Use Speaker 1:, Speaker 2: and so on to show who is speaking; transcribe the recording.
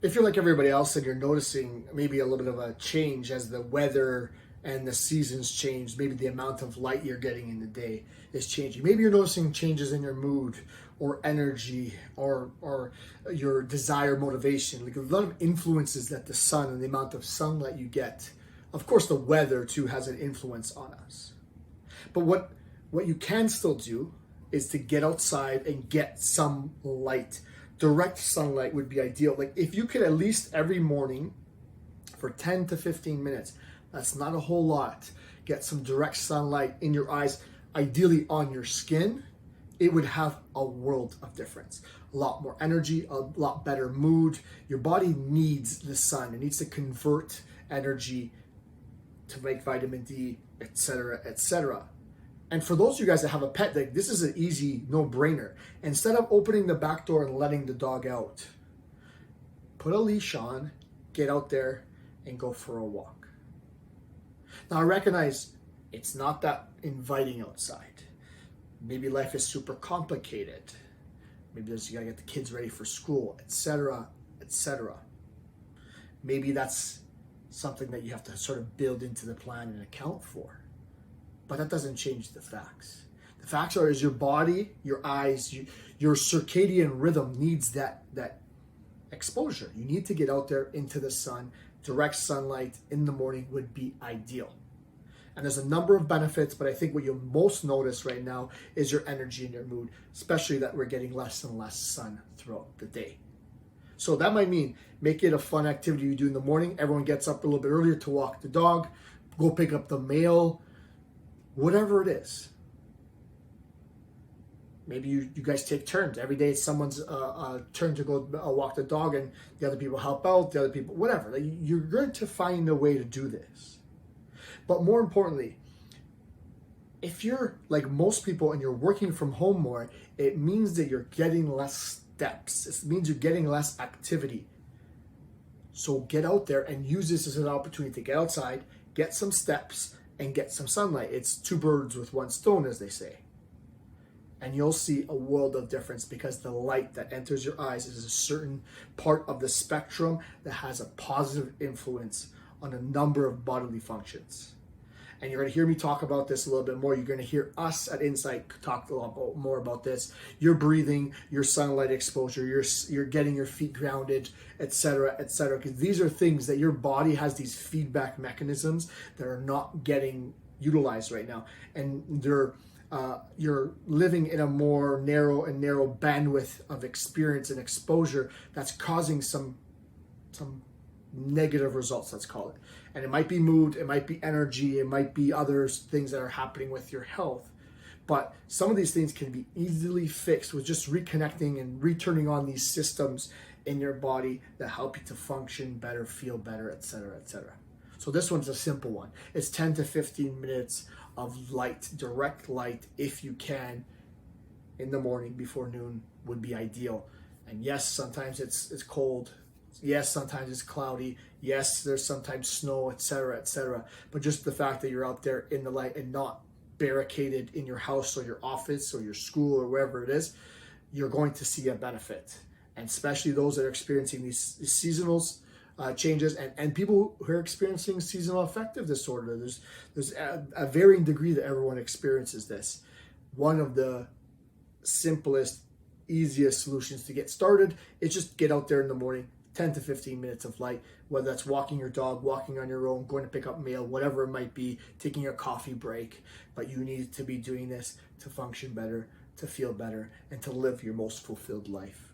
Speaker 1: if you're like everybody else and you're noticing maybe a little bit of a change as the weather and the seasons change, maybe the amount of light you're getting in the day is changing. Maybe you're noticing changes in your mood or energy or your desire, motivation. Like a lot of influences that the sun and the amount of sunlight you get. Of course, the weather too has an influence on us. But what you can still do is to get outside and get some light. Direct sunlight would be ideal. Like if you could at least every morning for 10 to 15 minutes, that's not a whole lot, get some direct sunlight in your eyes, ideally on your skin, it would have a world of difference. A lot more energy, a lot better mood. Your body needs the sun. It needs to convert energy to make vitamin D, etc., etc. And for those of you guys that have a pet, like this is an easy no-brainer. Instead of opening the back door and letting the dog out, put a leash on, get out there and go for a walk. Now I recognize it's not that inviting outside. Maybe life is super complicated. Maybe you gotta get the kids ready for school, etc., etc. Maybe that's something that you have to sort of build into the plan and account for. But that doesn't change the facts. The facts are is your body, your eyes, your circadian rhythm needs that exposure. You need to get out there into the sun. Direct sunlight in the morning would be ideal. And there's a number of benefits, but I think what you'll most notice right now is your energy and your mood, especially that we're getting less and less sun throughout the day. So that might mean make it a fun activity you do in the morning. Everyone gets up a little bit earlier to walk the dog, go pick up the mail, whatever it is. Maybe you guys take turns. Every day it's someone's turn to go walk the dog and the other people help out, the other people, whatever. Like, you're going to find a way to do this. But more importantly, if you're like most people and you're working from home more, it means that you're getting less steps. It means you're getting less activity. So get out there and use this as an opportunity to get outside, get some steps, and get some sunlight. It's two birds with one stone, as they say. And you'll see a world of difference because the light that enters your eyes is a certain part of the spectrum that has a positive influence on a number of bodily functions. And you're going to hear me talk about this a little bit more. You're going to hear us at Insight talk a lot more about this. Your breathing, your sunlight exposure, you're getting your feet grounded, etc., etc. Because these are things that your body has these feedback mechanisms that are not getting utilized right now. And you're living in a more narrow bandwidth of experience and exposure that's causing some negative results, let's call it. And it might be mood, it might be energy, it might be other things that are happening with your health. But some of these things can be easily fixed with just reconnecting and returning on these systems in your body that help you to function better, feel better, etc., etc. So this one's a simple one. It's 10 to 15 minutes of light, direct light, if you can, in the morning before noon would be ideal. And yes, sometimes it's cold. Yes, sometimes it's cloudy. Yes, there's sometimes snow, etc., etc. But just the fact that you're out there in the light and not barricaded in your house or your office or your school or wherever it is, you're going to see a benefit. And especially those that are experiencing these seasonal changes and people who are experiencing seasonal affective disorder. There's a varying degree that everyone experiences this. One of the simplest, easiest solutions to get started is just get out there in the morning, 10 to 15 minutes of light, whether that's walking your dog, walking on your own, going to pick up mail, whatever it might be, taking a coffee break. But you need to be doing this to function better, to feel better, and to live your most fulfilled life.